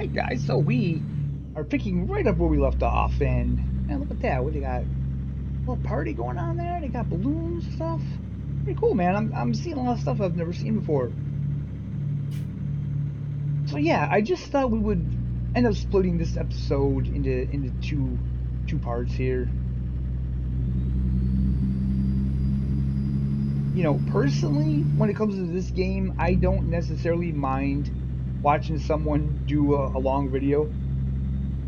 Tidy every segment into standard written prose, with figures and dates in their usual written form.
Alright guys, so we are picking right up where we left off, and man, look at that. What they got? A little party going on there. They got balloons and stuff. Pretty cool, man. I'm seeing a lot of stuff I've never seen before. So yeah, I just thought we would end up splitting this episode into two parts here. You know, personally, when it comes to this game, I don't necessarily mind watching someone do a long video.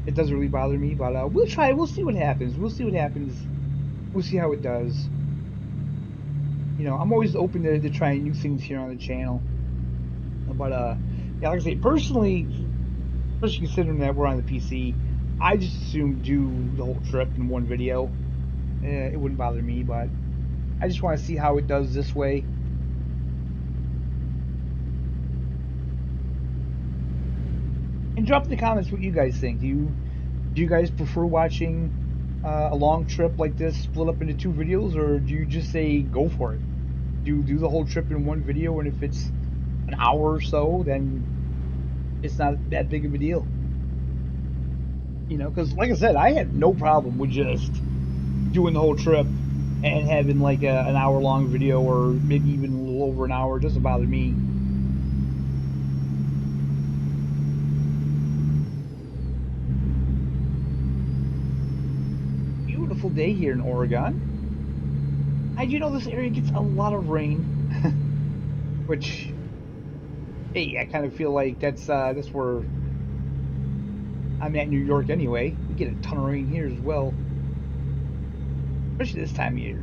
It doesn't really bother me, but we'll try. We'll see what happens. We'll see what happens. We'll see how it does. You know, I'm always open to trying new things here on the channel. But yeah, like I say, personally, especially considering that we're on the PC, I just assume do the whole trip in one video. It wouldn't bother me, but I just want to see how it does this way. And drop in the comments what you guys think. Do you guys prefer watching a long trip like this split up into two videos, or do you just say go for it? Do the whole trip in one video, and if it's an hour or so, then it's not that big of a deal. You know, because like I said, I had no problem with just doing the whole trip and having like an hour-long video, or maybe even a little over an hour. It doesn't bother me. Beautiful day here in Oregon. You know, this area gets a lot of rain, which, hey, I kind of feel like that's where I'm at in New York anyway. We get a ton of rain here as well, especially this time of year.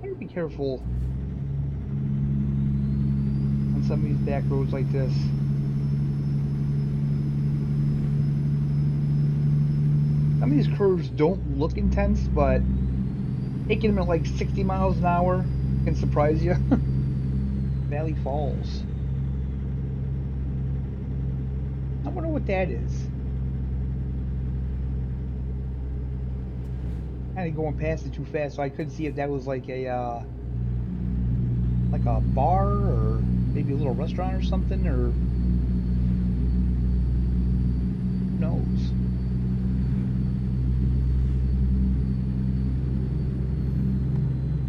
I gotta be careful on some of these back roads like this. Some of these curves don't look intense, but taking them at like 60 miles an hour can surprise you. Valley Falls. I wonder what that is. Kind of going past it too fast, so I couldn't see if that was like a bar, or maybe a little restaurant or something, or who knows.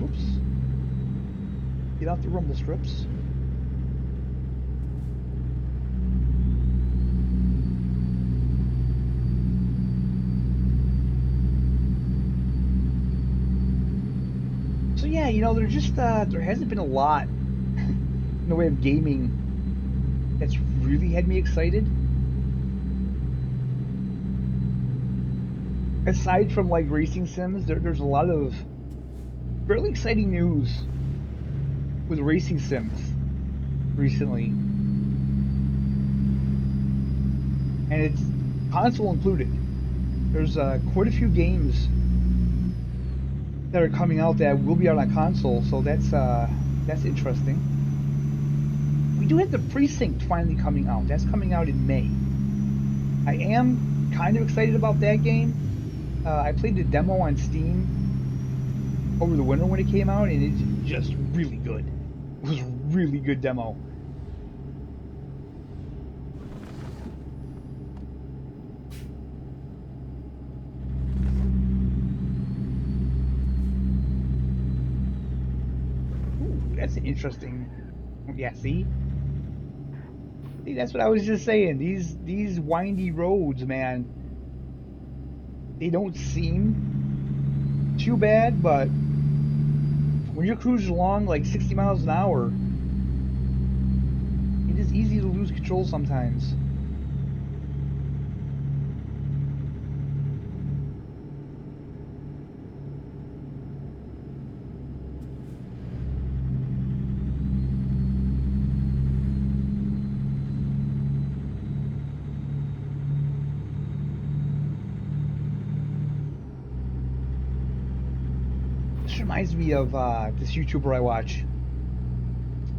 Oops. Get out the rumble strips. So yeah, you know, there's just there hasn't been a lot in the way of gaming that's really had me excited. Aside from like racing sims, there's a lot of fairly exciting news with racing sims recently, and it's console included. There's quite a few games that are coming out that will be out on console, so that's interesting. We do have the Precinct finally coming out. That's coming out in May. I am kind of excited about that game. I played the demo on Steam over the winter when it came out, and it's just really good. It was a really good demo. Ooh, that's an interesting. Yeah, see, that's what I was just saying. These windy roads, man, they don't seem too bad, but when you're cruising along like 60 miles an hour, it is easy to lose control sometimes. This reminds me of this YouTuber I watch.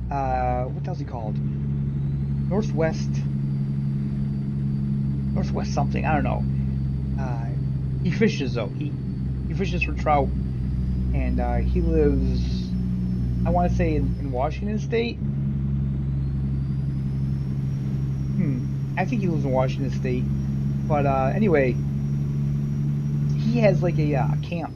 What the hell's he called? Northwest something, I don't know. He fishes though. He fishes for trout. and he lives, I want to say, in Washington State. I think he lives in Washington State. But anyway, he has like a camp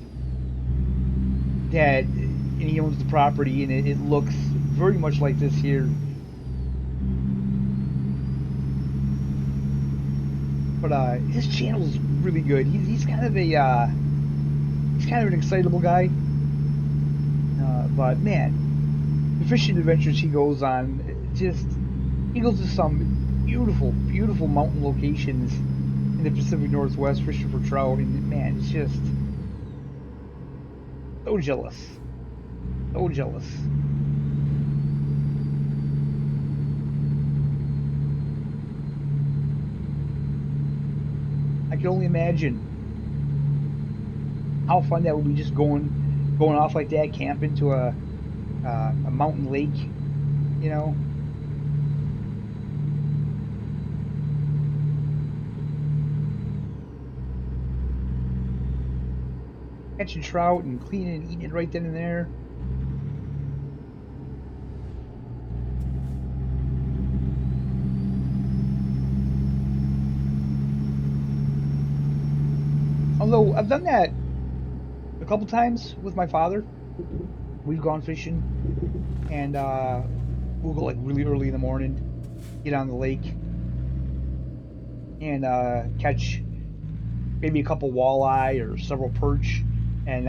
that, and he owns the property, and it looks very much like this here. But his channel is really good. He's kind of a he's kind of an excitable guy. But man, the fishing adventures he goes on, he goes to some beautiful, beautiful mountain locations in the Pacific Northwest fishing for trout, and man, it's just so jealous, so jealous. I can only imagine how fun that would be, just going off like that, camping to a mountain lake, you know. Catching trout and cleaning and eating it right then and there. Although I've done that a couple times with my father. We've gone fishing, and we'll go like really early in the morning, get on the lake, and catch maybe a couple walleye or several perch, and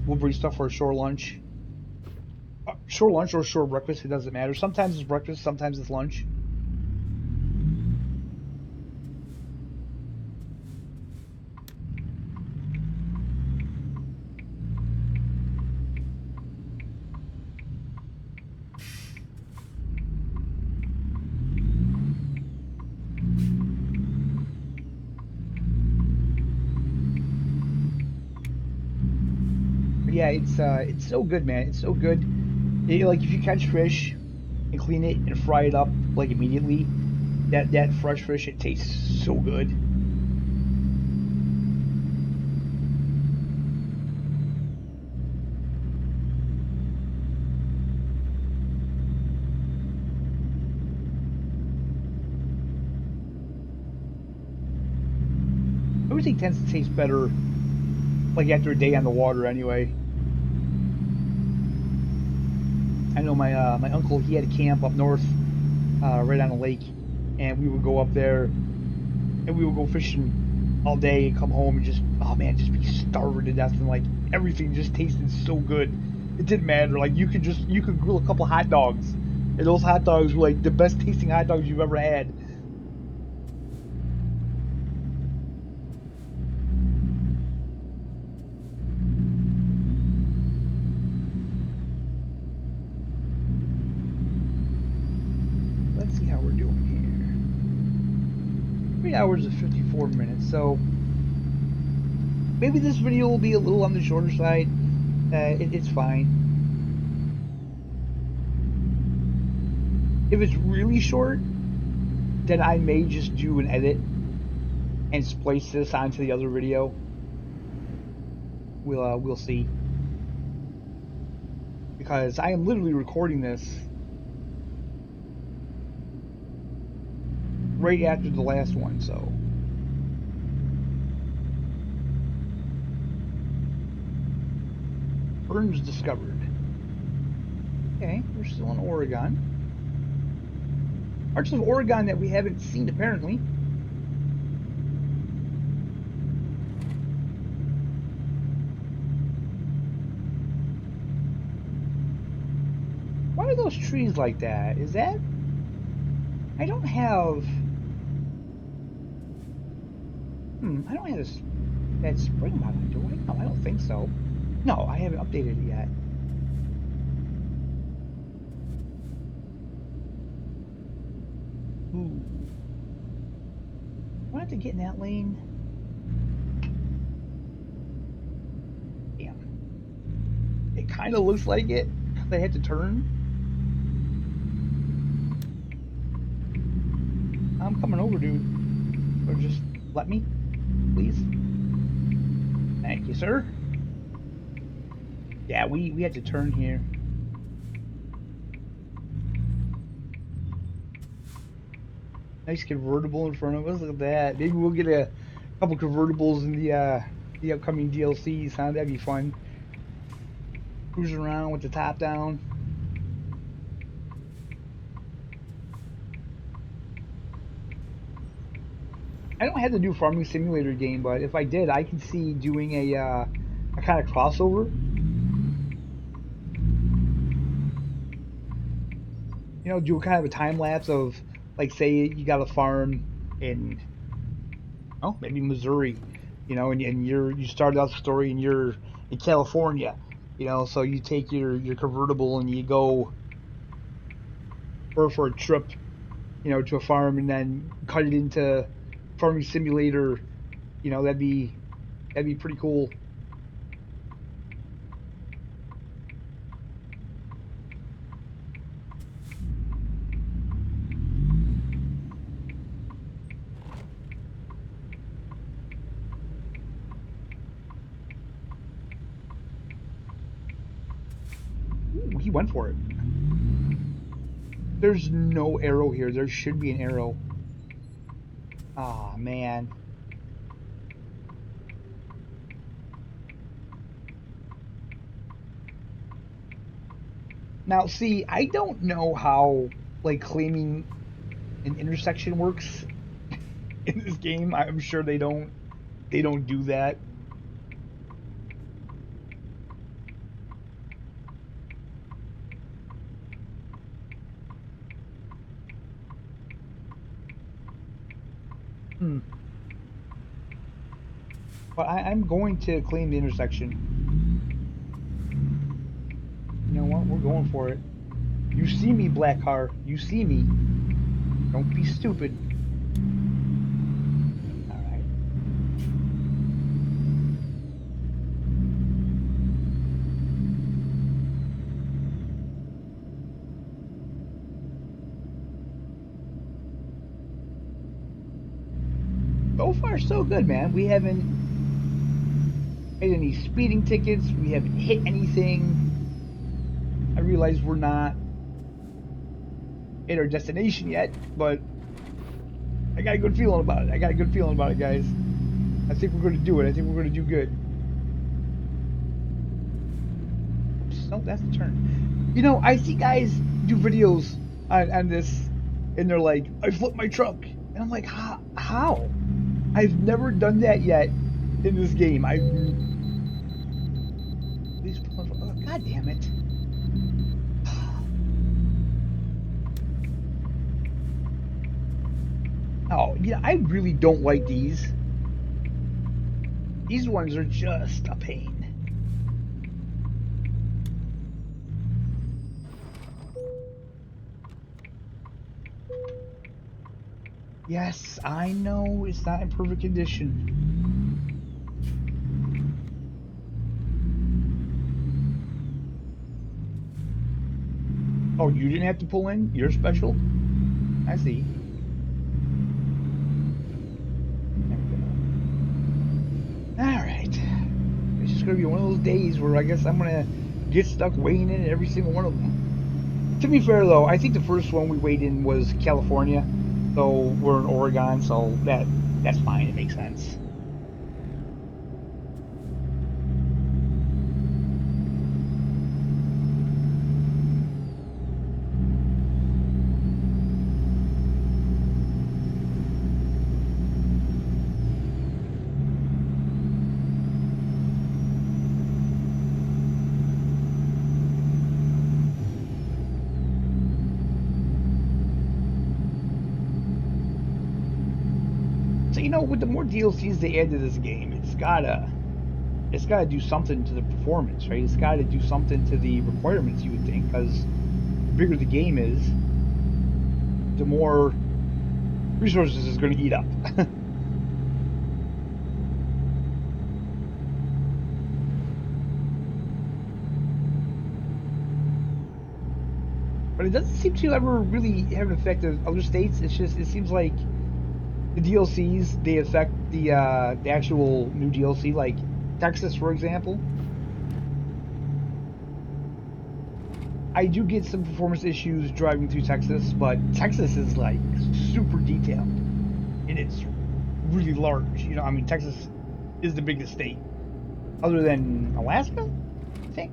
we'll bring stuff for a shore lunch. Shore lunch or shore breakfast, it doesn't matter. Sometimes it's breakfast, sometimes it's lunch. Yeah, it's so good, man. It's so good. Like if you catch fish and clean it and fry it up like immediately, that fresh fish, it tastes so good. Everything tends to taste better like after a day on the water anyway. I know my uncle, he had a camp up north, right on the lake, and we would go up there and we would go fishing all day and come home and just, oh man, just be starving to death, and like everything just tasted so good. It didn't matter. Like you could grill a couple hot dogs, and those hot dogs were like the best tasting hot dogs you've ever had. Let's see how we're doing here. 3 hours and 54 minutes. So maybe this video will be a little on the shorter side. It's fine. If it's really short, then I may just do an edit and splice this onto the other video. We'll see. Because I am literally recording this right after the last one, so. Burns discovered. Okay, we're still in Oregon. Parts of Oregon that we haven't seen, apparently. Why are those trees like that? Is that... I don't have... I don't have this... that spring mount, do I? No, I don't think so. No, I haven't updated it yet. Ooh. Do I have to get in that lane? Damn. It kind of looks like it, because I had to turn. I'm coming over, dude. Or just let me, please. Thank you, sir. Yeah, we had to turn here. Nice convertible in front of us. Look at that. Maybe we'll get a couple convertibles in the upcoming DLCs, huh? That'd be fun. Cruising around with the top down. I don't have to do farming simulator game, but if I did, I can see doing a kind of crossover. You know, do kind of a time lapse of, like, say you got a farm in, oh, maybe Missouri, you know, and you started out the story and you're in California, you know, so you take your convertible and you go for a trip, you know, to a farm and then cut it into farming simulator, you know, that'd be pretty cool. Ooh, he went for it. There's no arrow here. There should be an arrow. Ah, man. Now, see, I don't know how, like, claiming an intersection works in this game. I'm sure they don't do that. Hmm. But I'm going to claim the intersection. You know what? We're going for it. You see me, black car. You see me. Don't be stupid. All right. So far, so good, man. We haven't had any speeding tickets. We haven't hit anything. I realize we're not at our destination yet, but I got a good feeling about it. I got a good feeling about it, guys. I think we're going to do it. I think we're going to do good. Oops, no, that's the turn. You know, I see guys do videos on this, and they're like, I flipped my truck. And I'm like, how? I've never done that yet in this game. Oh, God damn it. Oh, yeah, I really don't like these. These ones are just a pain. Yes, I know it's not in perfect condition. Oh, you didn't have to pull in? You're special? I see. Alright. It's just gonna be one of those days where I guess I'm gonna get stuck weighing in every single one of them. To be fair though, I think the first one we weighed in was California. So we're in Oregon, so that's fine, it makes sense. So you know, with the more DLCs they add to this game, it's gotta do something to the performance, right? It's gotta do something to the requirements, you would think, because the bigger the game is, the more resources it's gonna eat up. But it doesn't seem to ever really have an effect on other states. It seems like the DLCs they affect the actual new DLC, like Texas, for example. I do get some performance issues driving through Texas, but Texas is like super detailed, and it's really large. You know, I mean, Texas is the biggest state, other than Alaska, I think.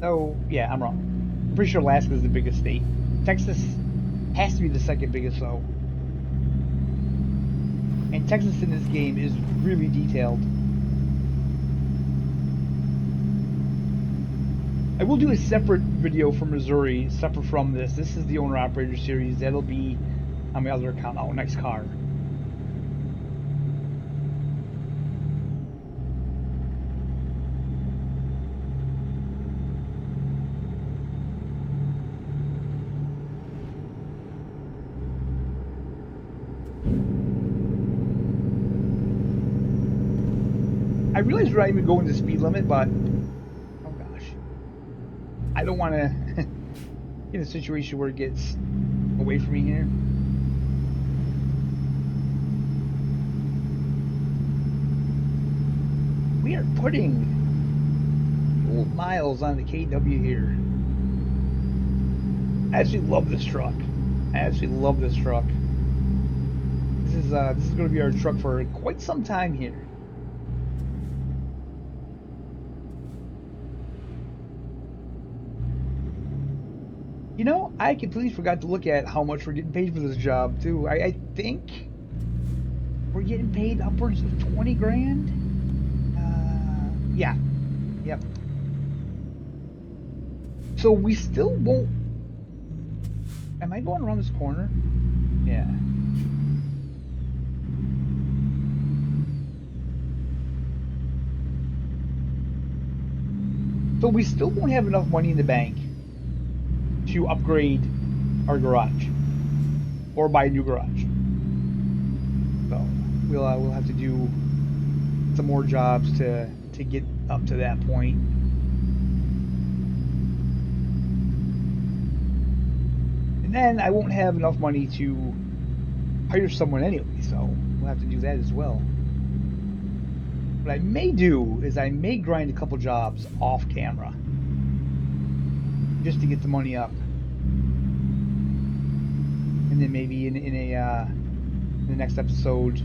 Oh, yeah, I'm wrong. I'm pretty sure Alaska is the biggest state. Texas has to be the second biggest, though. And Texas in this game is really detailed. I will do a separate video for Missouri, separate from this. This is the owner-operator series. That'll be on my other account. Oh, next car. I realize we're not even going the speed limit, but oh gosh, I don't want to get in a situation where it gets away from me here. We are putting old miles on the KW here. I actually love this truck. This is going to be our truck for quite some time here. You know, I completely forgot to look at how much we're getting paid for this job too. I think we're getting paid upwards of 20 grand. Yeah. Yep. So we still won't. Am I going around this corner? Yeah. So we still won't have enough money in the bank to upgrade our garage or buy a new garage. So we'll have to do some more jobs to get up to that point. And then I won't have enough money to hire someone anyway, so we'll have to do that as well. What I may do is I may grind a couple jobs off camera just to get the money up, and then maybe in the next episode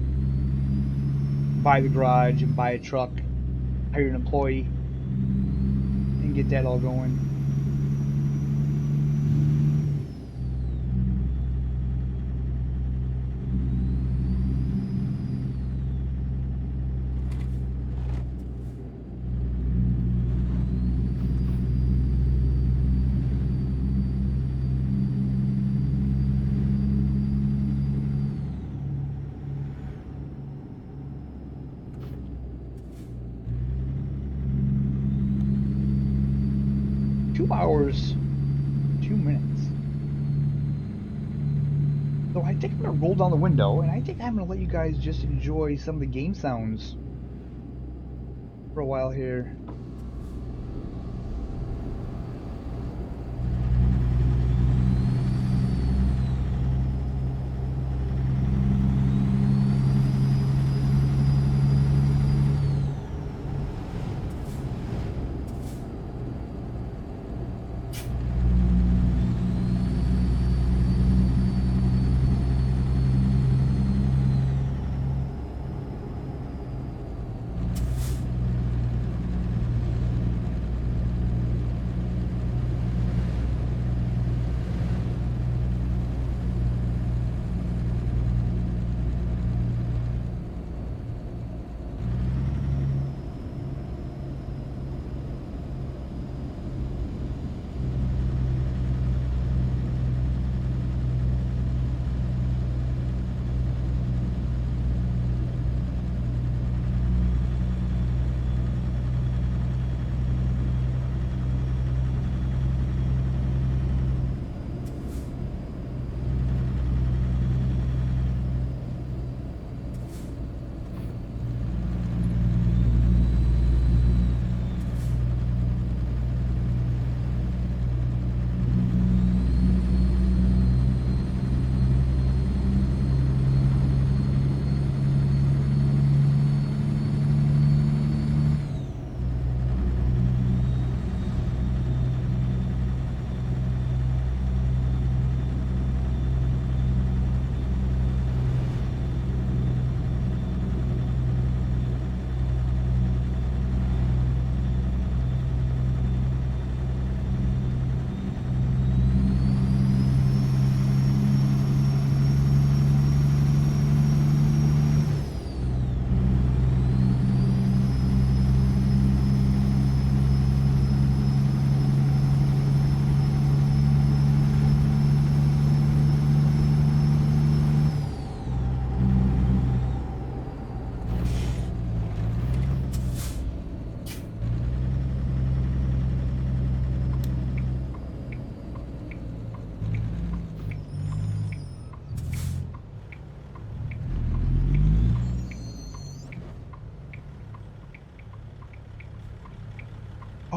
buy the garage and buy a truck, hire an employee, and get that all going. Hours, 2 minutes. So I think I'm gonna roll down the window, and I think I'm gonna let you guys just enjoy some of the game sounds for a while here.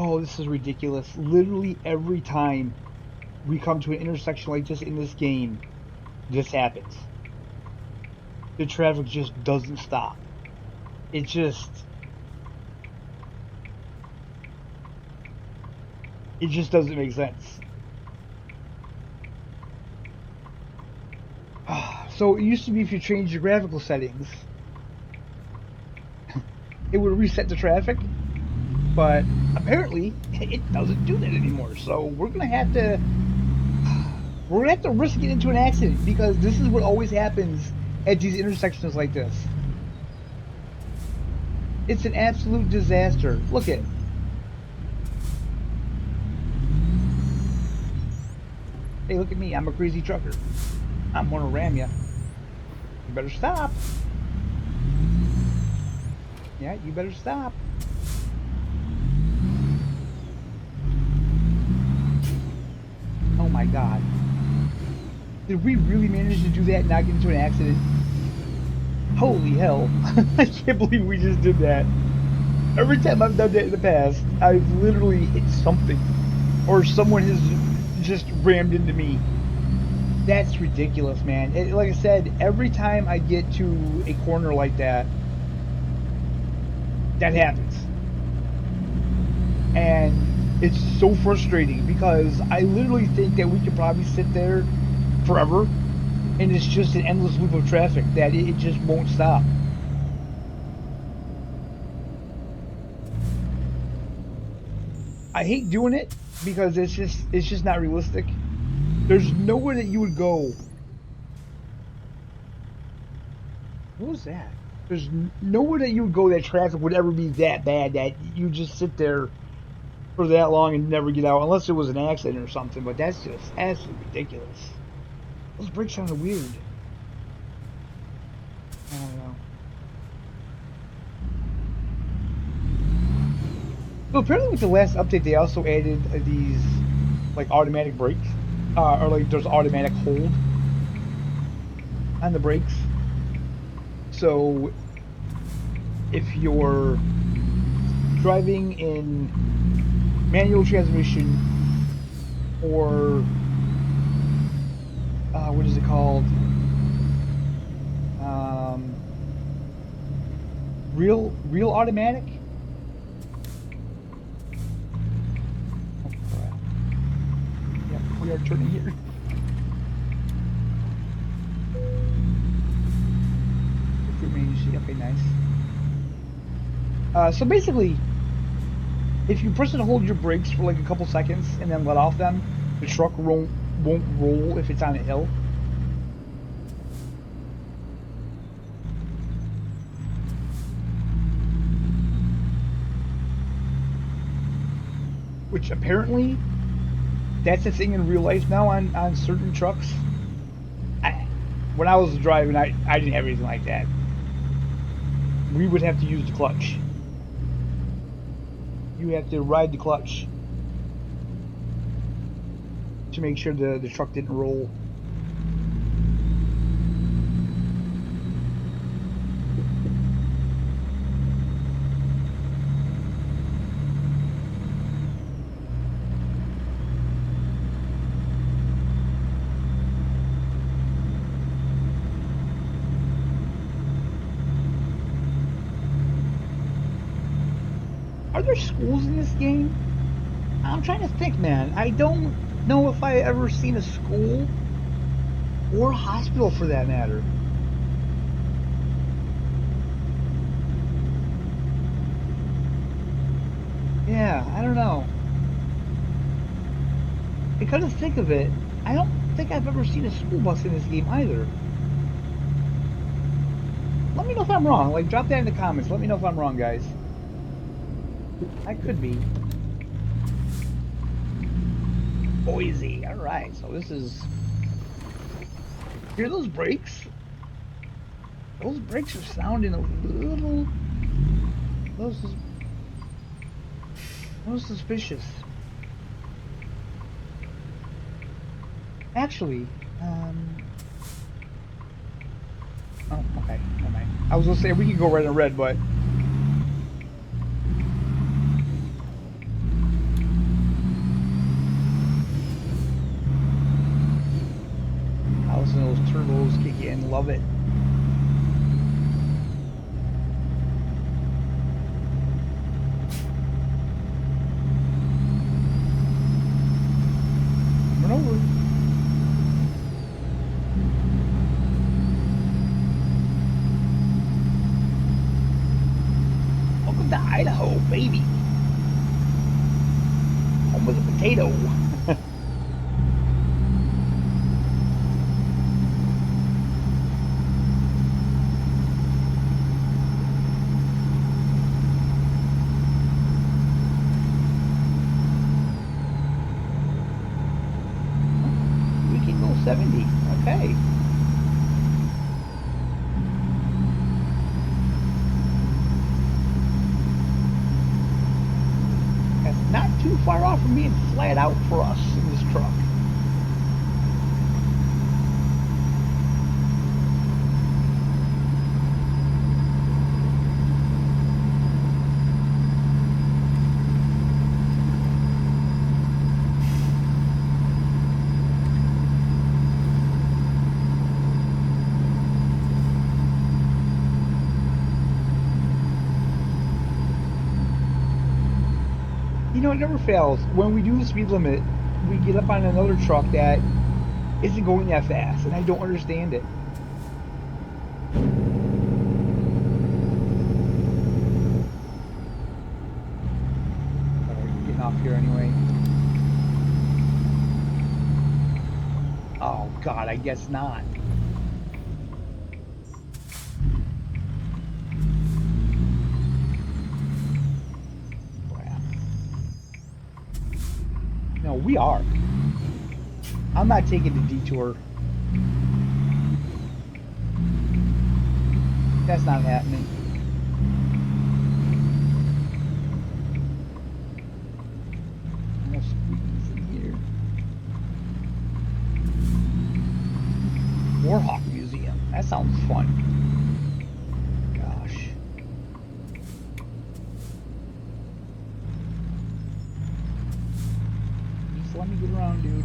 Oh, this is ridiculous. Literally every time we come to an intersection like this in this game, this happens. The traffic just doesn't stop. It just doesn't make sense. So it used to be if you change your graphical settings, it would reset the traffic, but apparently it doesn't do that anymore. So we're gonna have to risk getting into an accident, because this is what always happens at these intersections like this. It's an absolute disaster. Look at. Hey, look at me. I'm a crazy trucker. I'm gonna ram ya. You better stop. Yeah, you better stop. Oh my god. Did we really manage to do that and not get into an accident? Holy hell. I can't believe we just did that. Every time I've done that in the past, I've literally hit something. Or someone has just rammed into me. That's ridiculous, man. Like I said, every time I get to a corner like that, that happens. And it's so frustrating, because I literally think that we could probably sit there forever, and it's just an endless loop of traffic that it just won't stop. I hate doing it because it's just not realistic. There's nowhere that you would go. What was that? There's nowhere that you would go that traffic would ever be that bad that you just sit there for that long and never get out, unless it was an accident or something. But that's just absolutely ridiculous. Those brakes sounded weird. I don't know. So apparently with the last update, they also added these like automatic brakes, or like there's automatic hold on the brakes. So if you're driving in manual transmission, or what is it called? Real automatic. Oh, crap. Yep, we are turning here. Okay, nice. So basically, if you press and hold your brakes for like a couple seconds and then let off them, the truck won't roll if it's on a hill. Which apparently, that's a thing in real life now on certain trucks. When I was driving, I didn't have anything like that. We would have to use the clutch. You have to ride the clutch to make sure the truck didn't roll. Are there schools in this game? I'm trying to think, man. I don't know if I ever seen a school or a hospital for that matter. Yeah, I don't know. Because to think of it, I don't think I've ever seen a school bus in this game either. Let me know if I'm wrong. Like, drop that in the comments. Let me know if I'm wrong, guys. I could be. Boise. Alright, so this is... Hear those brakes? Those brakes are sounding a little suspicious. Actually, oh, okay, never mind. I was gonna say we can go red and red, but turbos kick in. Love it. Coming over. Welcome to Idaho, baby. Home with a potato. We can go 70. Okay. That's not too far off from being flat out for us in this truck. You know, it never fails. When we do the speed limit, we get up on another truck that isn't going that fast, and I don't understand it. Alright, getting off here anyway. Oh, God, I guess not. No, we are. I'm not taking the detour. That's not happening. No squeeze in here. Warhawk Museum. That sounds fun. Gosh. Just let me get around, dude.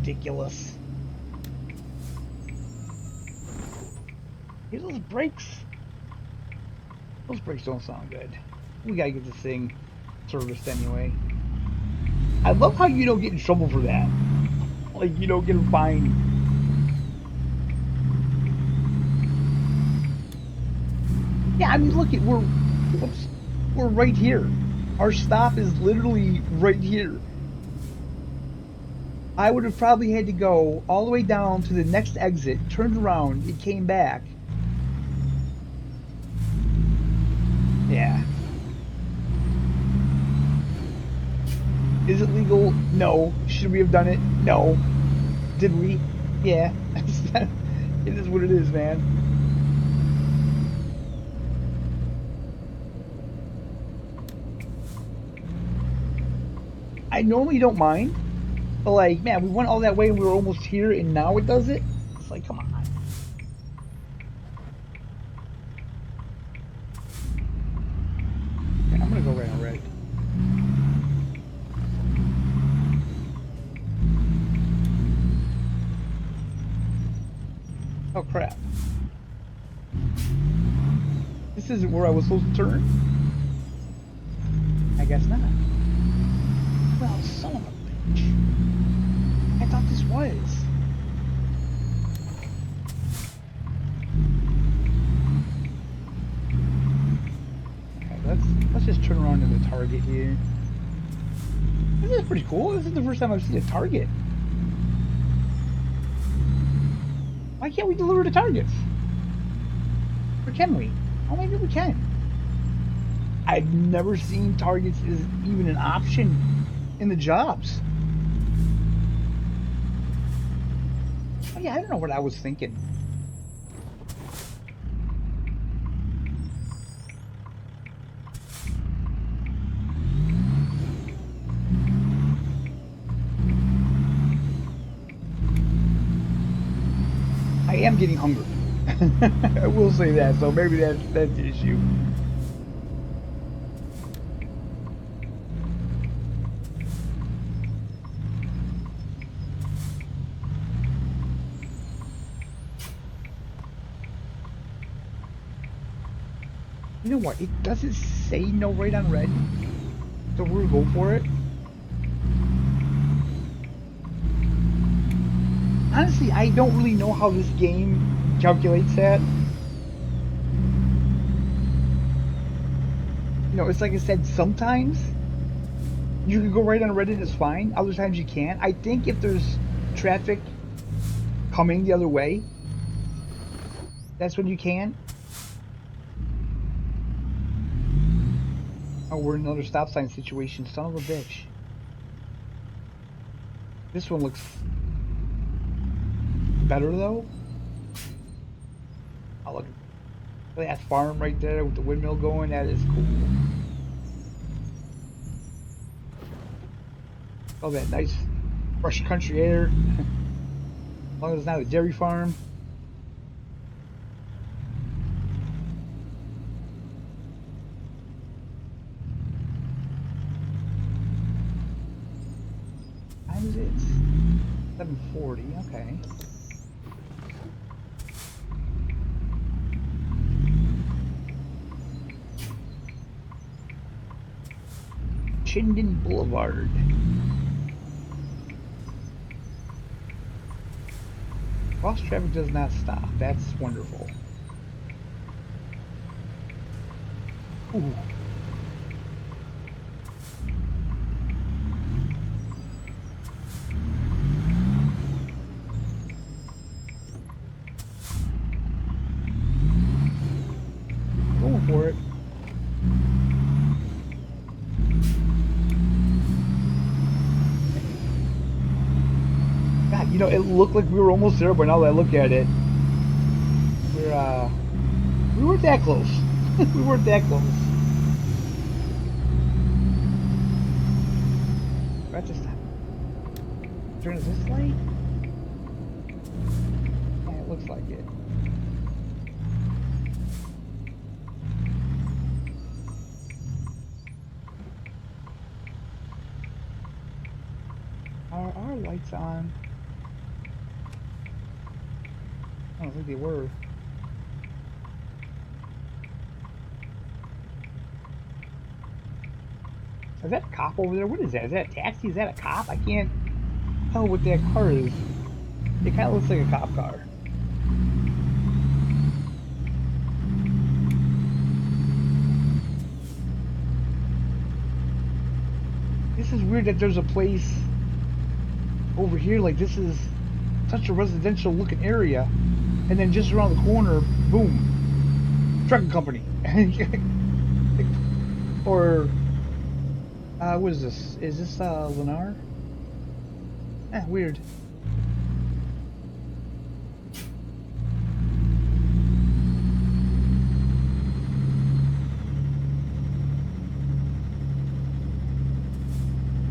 Ridiculous. Here's those brakes. Those brakes don't sound good. We gotta get this thing serviced anyway. I love how you don't get in trouble for that. Like, you don't get a fine. Yeah, I mean, look at we're right here. Our stop is literally right here. I would have probably had to go all the way down to the next exit, turned around, it came back. Yeah. Is it legal? No. Should we have done it? No. Did we? Yeah. It is what it is, man. I normally don't mind. But like, man, we went all that way and we were almost here and now it does it? It's like, come on. Okay, I'm gonna go right on red. Oh crap. This isn't where I was supposed to turn? I guess not. Well, son of a bitch. I thought this was. Okay, let's just turn around to the target here. This is pretty cool. This is the first time I've seen a target. Why can't we deliver to targets? Or can we? Oh, maybe we can. I've never seen targets as even an option in the jobs. Oh yeah, I don't know what I was thinking. I I am getting hungry. I will say that, so maybe that's the issue. You know what? It doesn't say no right on red, so we're gonna go for it. Honestly, I don't really know how this game calculates that. You know, it's like I said, sometimes you can go right on red and it's fine. Other times you can't. I think if there's traffic coming the other way, that's when you can. Oh, we're in another stop sign situation. Son of a bitch. This one looks better though. Oh, look at that farm right there with the windmill going. That is cool. Oh, that nice fresh country air. As long as it's not a dairy farm. How is it? 7:40. Okay. Chinden Boulevard. Cross traffic does not stop. That's wonderful. Ooh. Going for it. God, you know, it looked like we were almost there, but now that I look at it, we weren't that close. We weren't that close. Do I have to stop? Turn this light? Yeah, it looks like it. Are our lights on? I don't think they were. Is that a cop over there? What is that? Is that a taxi? Is that a cop? I can't tell what that car is. It kind of looks like a cop car. This is weird that there's a place over here. Like, this is such a residential looking area. And then just around the corner, boom. Trucking company. Or... what is this? Is this, Lennar? Weird.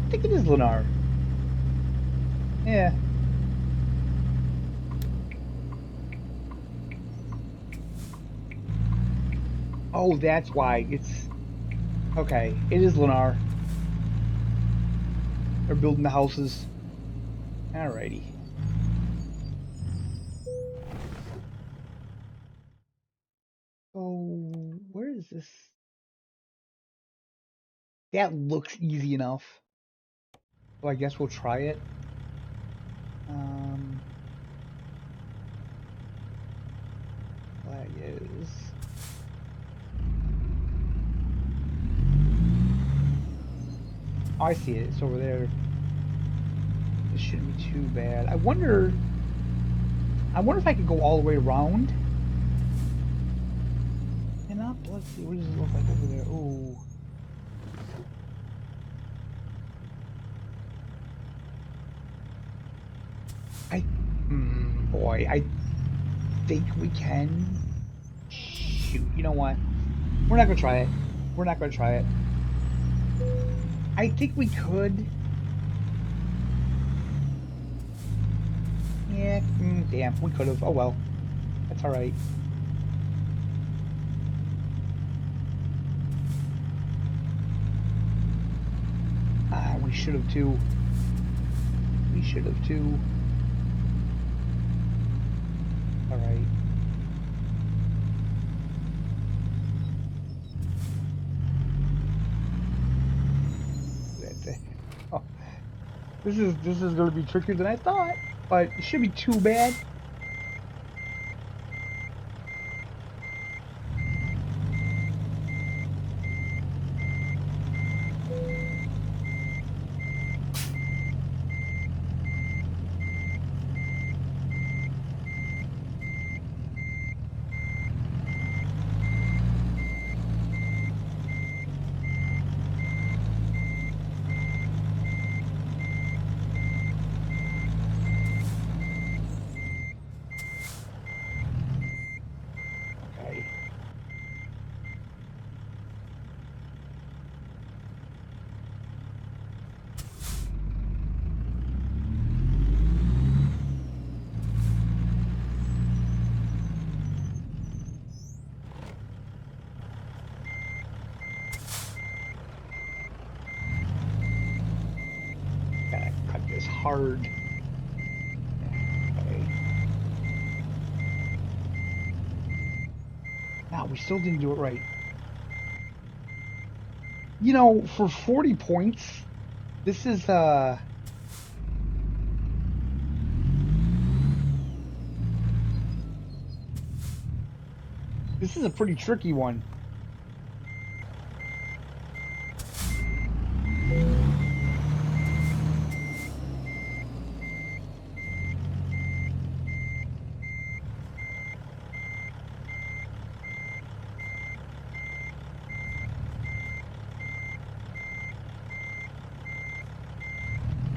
I think it is Lennar. Yeah. Oh, that's why. It's... Okay, it is Lennar. They're building the houses. Alrighty. So, where is this? That looks easy enough. So I guess we'll try it. Flag is... Oh, I see it. It's over there. This shouldn't be too bad. I wonder if I could go all the way around. And up, let's see, what does it look like over there? Ooh. Boy, I think we can. Shoot, you know what? We're not gonna try it. We're not gonna try it. I think we could. Yeah, damn, we could have. Oh well. That's all right. Ah, we should have too. We should have too. All right. That's it. Oh, this is going to be trickier than I thought, but it should be too bad. Okay. Gotta cut this hard. Okay. Now we still didn't do it right. You know, for 40 points, this is a pretty tricky one.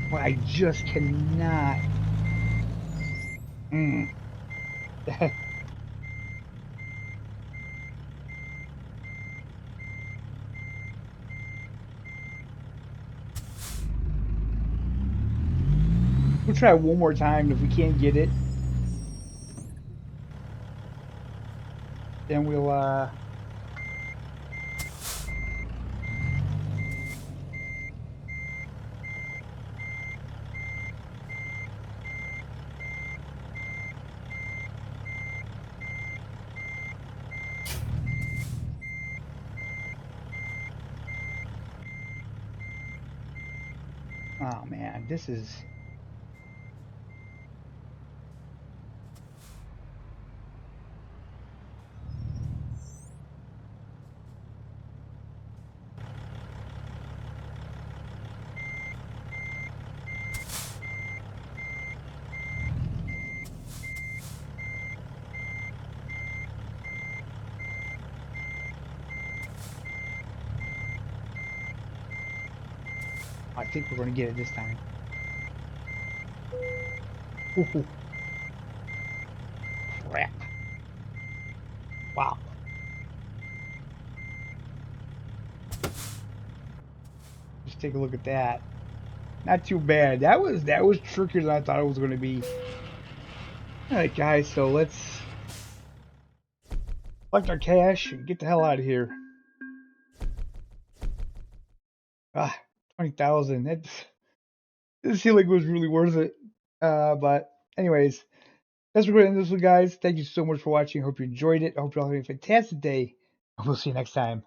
But I just cannot. We'll try one more time. If we can't get it, then we'll oh man, this is I think we're going to get it this time. Ooh, crap. Wow. Let's take a look at that. Not too bad. That was trickier than I thought it was going to be. All right, guys. So let's collect our cash and get the hell out of here. Ah, 20,000. That didn't seem like it was really worth it. But anyways, that's what we're going to end this one, guys. Thank you so much for watching. Hope you enjoyed it. I hope you all have a fantastic day. And we'll see you next time.